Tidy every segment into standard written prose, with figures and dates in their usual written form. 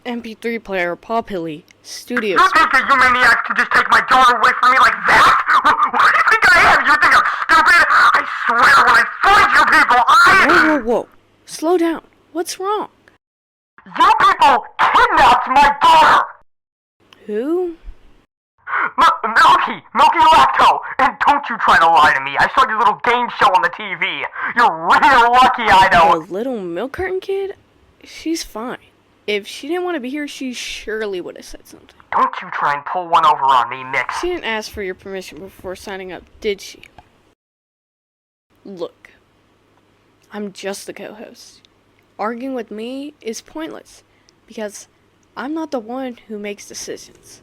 MP3 player, Poppily, Studios. You think that you maniacs can just take my daughter away from me like that? What do you think I am? You think I'm stupid? I swear when I find you people, Whoa, whoa, whoa. Slow down. What's wrong? You people kidnapped my daughter! Who? Milky Lacto! And don't you try to lie to me. I saw your little game show on the TV. You're real lucky I don't. The little milk carton kid? She's fine. If she didn't want to be here, she surely would have said something. Don't you try and pull one over on me, Mix. She didn't ask for your permission before signing up, did she? Look, I'm just the co-host. Arguing with me is pointless, because I'm not the one who makes decisions.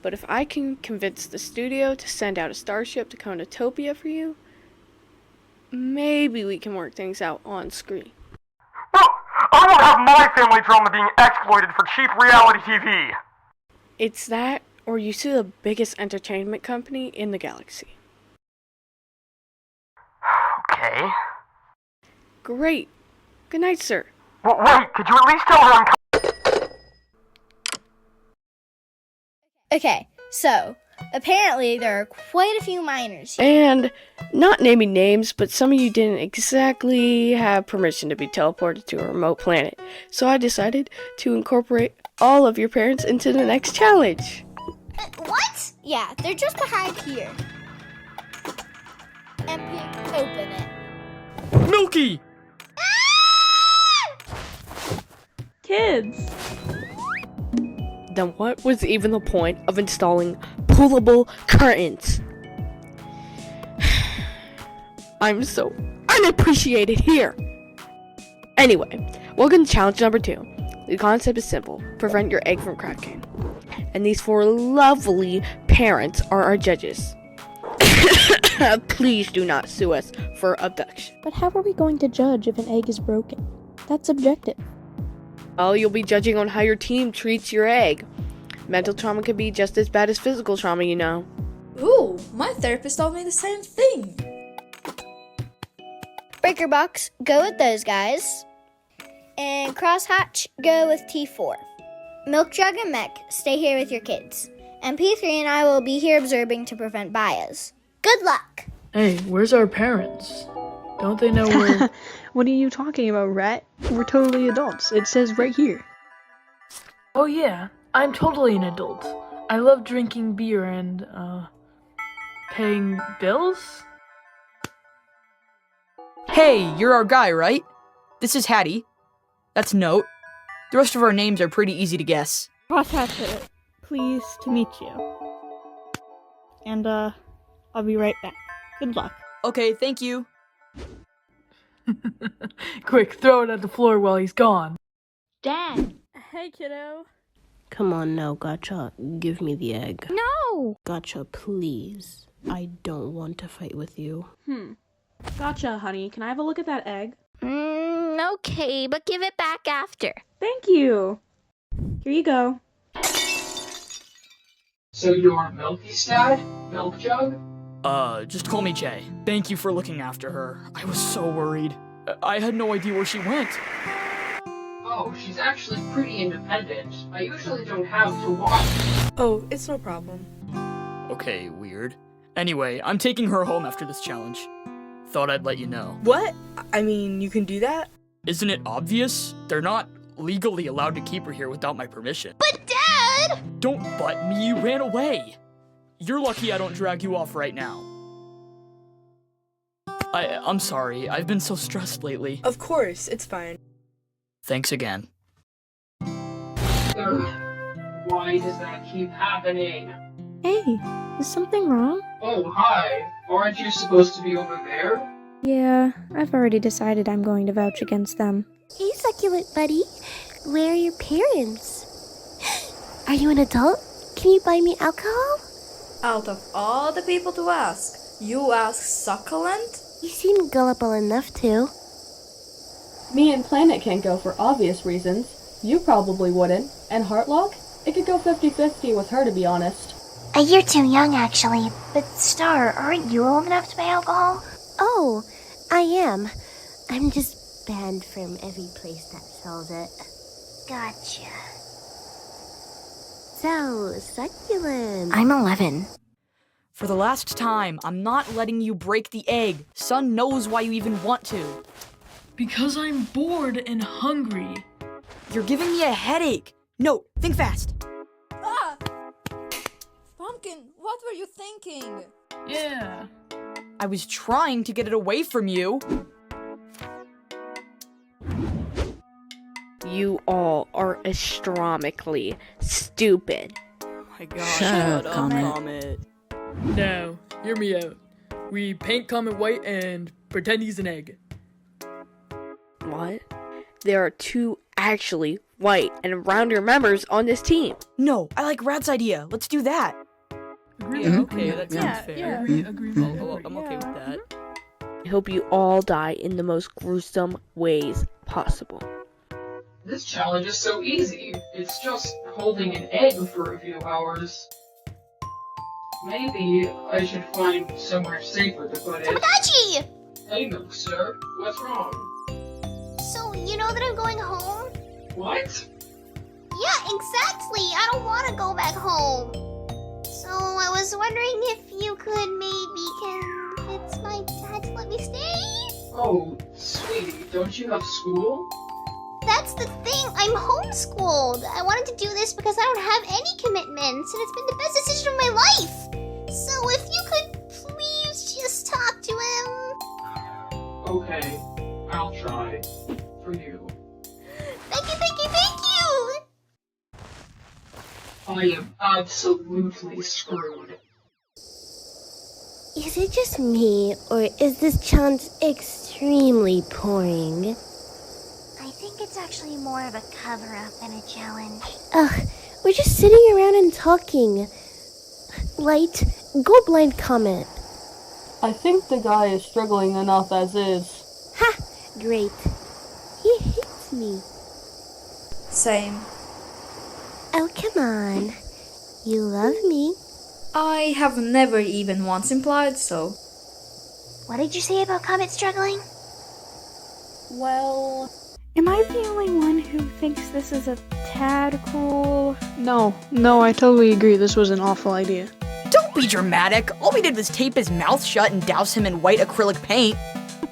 But if I can convince the studio to send out a starship to Conotopia for you, maybe we can work things out on screen. Well, I won't have my family drama being exploited for cheap reality TV. It's that, or you sue the biggest entertainment company in the galaxy. Okay. Great. Good night, sir. Well, wait, could you at least tell her I'm Okay, so, apparently there are quite a few minors here. And, not naming names, but some of you didn't exactly have permission to be teleported to a remote planet. So I decided to incorporate all of your parents into the next challenge. What? Yeah, they're just behind here. MP, open it. Milky! Kids! Then what was even the point of installing pullable curtains? I'm so unappreciated here. Anyway, welcome to challenge number 2. The concept is simple. Prevent your egg from cracking. And these 4 lovely parents are our judges. Please do not sue us for abduction. But how are we going to judge if an egg is broken? That's subjective. Well, you'll be judging on how your team treats your egg. Mental trauma can be just as bad as physical trauma, you know. Ooh, my therapist told me the same thing. Breaker Box, go with those guys. And Crosshatch, go with T4. Milk Jug and Mech, stay here with your kids. And P3 and I will be here observing to prevent bias. Good luck! Hey, where's our parents? Don't they know we're... What are you talking about, Rat? We're totally adults. It says right here. Oh yeah, I'm totally an adult. I love drinking beer and, paying bills? Hey, you're our guy, right? This is Hattie. That's Note. The rest of our names are pretty easy to guess. Crosshatch, pleased to meet you. And, I'll be right back. Good luck. Okay, thank you. Quick, throw it at the floor while he's gone. Dad! Hey, kiddo. Come on now, Gotcha. Give me the egg. No! Gotcha, please. I don't want to fight with you. Gotcha, honey. Can I have a look at that egg? Okay, but give it back after. Thank you. Here you go. So you're Milky's dad? Milk Jug? Just call me Jay. Thank you for looking after her. I was so worried. I had no idea where she went. Oh, she's actually pretty independent. I usually don't have to watch. Oh, it's no problem. Okay, weird. Anyway, I'm taking her home after this challenge. Thought I'd let you know. What? I mean, you can do that? Isn't it obvious? They're not legally allowed to keep her here without my permission. But Dad! Don't butt me, you ran away! You're lucky I don't drag you off right now. I'm sorry, I've been so stressed lately. Of course, it's fine. Thanks again. Ugh, why does that keep happening? Hey, is something wrong? Oh, hi. Aren't you supposed to be over there? Yeah, I've already decided I'm going to vouch against them. Hey, succulent buddy. Where are your parents? Are you an adult? Can you buy me alcohol? Out of all the people to ask, you ask Succulent? You seem gullible enough to. Me and Planet can't go for obvious reasons. You probably wouldn't. And Heartlock? It could go 50-50 with her, to be honest. You're too young, actually. But Star, aren't you old enough to buy alcohol? Oh, I am. I'm just banned from every place that sells it. Gotcha. So succulent. I'm 11. For the last time, I'm not letting you break the egg. Son knows why you even want to. Because I'm bored and hungry. You're giving me a headache. No, think fast. Ah! Pumpkin, what were you thinking? Yeah. I was trying to get it away from you. You all are astronomically stupid. Oh my god. Shut up, Comet. Now, hear me out. We paint Comet white and pretend he's an egg. What? There are 2 actually white and rounder members on this team. No, I like Rad's idea. Let's do that. Yeah, okay, that sounds fair. Agree. I'm okay with that. I hope you all die in the most gruesome ways possible. This challenge is so easy. It's just holding an egg for a few hours. Maybe I should find somewhere safer to put it. Tamagotchi! Hey, Milkster, what's wrong? So, you know that I'm going home? What? Yeah, exactly. I don't want to go back home. So, I was wondering if you could maybe convince my dad to let me stay? Oh, sweetie, don't you have school? That's the thing. I'm homeschooled. I wanted to do this because I don't have any commitments, and it's been the best decision of my life. So, if you could please just talk to him. Okay, I'll try. For you. Thank you, thank you, thank you! I am absolutely screwed. Is it just me, or is this challenge extremely boring? I think it's actually more of a cover-up than a challenge. Ugh, we're just sitting around and talking. Light, go blind comment. I think the guy is struggling enough as is. Ha! Great. He hates me. Same. Oh, come on. You love me. I have never even once implied so. What did you say about Comet struggling? Well, Am I the only one who thinks this is a tad cruel? No, I totally agree. This was an awful idea. Don't be dramatic. All we did was tape his mouth shut and douse him in white acrylic paint.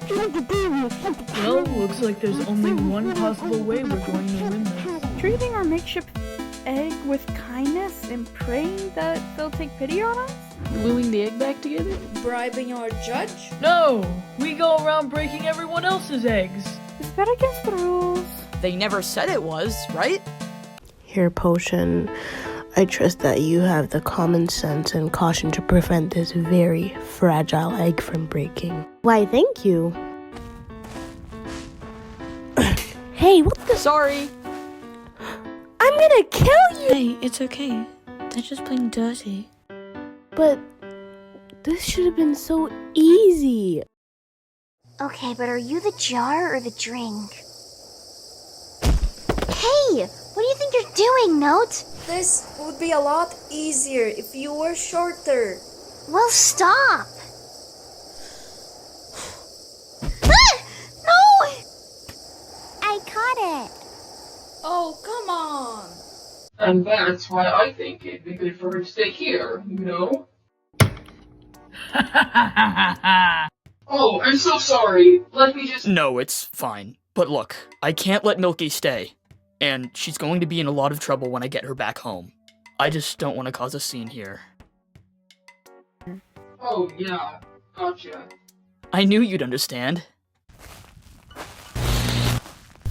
Well, looks like there's only one possible way we're going to win this. Treating our makeshift egg with kindness and praying that they'll take pity on us? Gluing the egg back together? Bribing our judge? No! We go around breaking everyone else's eggs. Is that against the rules? They never said it was, right? Here, Potion. I trust that you have the common sense and caution to prevent this very fragile egg from breaking. Why, thank you. Hey, what the? Sorry. I'm gonna kill you! Hey, it's okay. They're just plain dirty. But this should have been so easy. Okay, but are you the jar or the drink? Hey! What do you think you're doing, Note? This would be a lot easier if you were shorter. Well, stop! Ah! No! I caught it. Oh, come on! And that's why I think it'd be good for her to stay here, you know? Oh, I'm so sorry. Let me just... No, it's fine. But look, I can't let Milky stay. And she's going to be in a lot of trouble when I get her back home. I just don't want to cause a scene here. Oh, yeah. Gotcha. I knew you'd understand.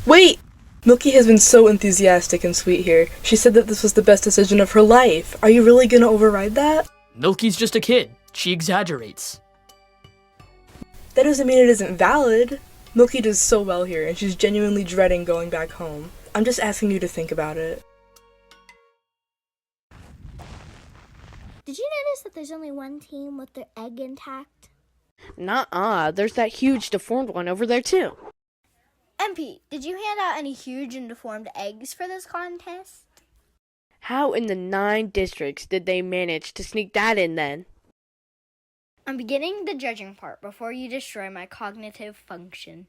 Wait! Milky has been so enthusiastic and sweet here. She said that this was the best decision of her life. Are you really gonna override that? Milky's just a kid. She exaggerates. That doesn't mean it isn't valid. Milky does so well here, and she's genuinely dreading going back home. I'm just asking you to think about it. Did you notice that there's only one team with their egg intact? Nuh-uh, there's that huge deformed one over there too. MP, did you hand out any huge and deformed eggs for this contest? How in the 9 districts did they manage to sneak that in then? I'm beginning the judging part before you destroy my cognitive function.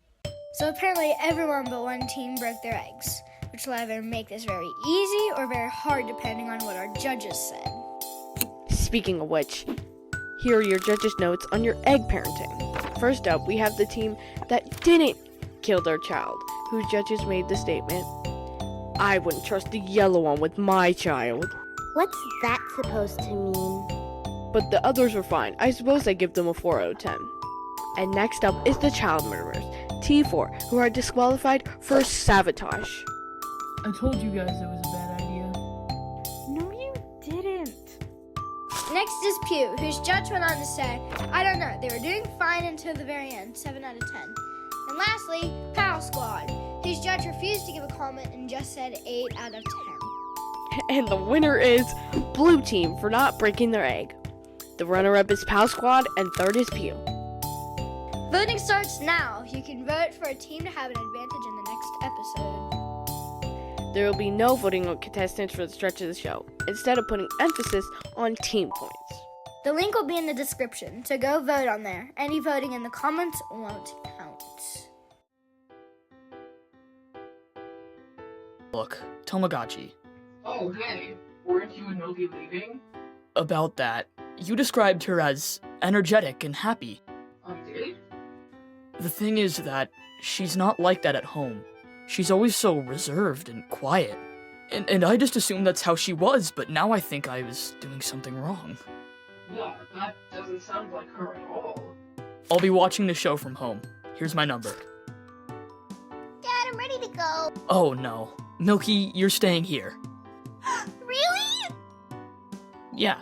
So apparently everyone but one team broke their eggs. which will either make this very easy or very hard depending on what our judges said. Speaking of which, here are your judges' notes on your egg parenting. First up, we have the team that didn't kill their child, whose judges made the statement, "I wouldn't trust the yellow one with my child." What's that supposed to mean? But the others were fine. I suppose I give them a 4 out of 10. And next up is the child murderers, T4, who are disqualified for sabotage. I told you guys it was a bad idea. No, you didn't. Next is Pew, whose judge went on to say, "I don't know, they were doing fine until the very end, 7 out of 10. And lastly, Pow Squad, whose judge refused to give a comment and just said 8 out of 10. And the winner is Blue Team for not breaking their egg. The runner-up is Pow Squad, and third is Pew. Voting starts now. You can vote for a team to have an advantage in the next episode. There will be no voting on contestants for the stretch of the show, instead of putting emphasis on team points. The link will be in the description, so go vote on there. Any voting in the comments won't count. Look, Tamagotchi. Oh, hey, weren't you and Milky leaving? About that, you described her as energetic and happy. I did? The thing is that she's not like that at home. She's always so reserved and quiet. And I just assumed that's how she was, but now I think I was doing something wrong. Yeah, that doesn't sound like her at all. I'll be watching the show from home. Here's my number. Dad, I'm ready to go. Oh no. Milky, you're staying here. Really? Yeah.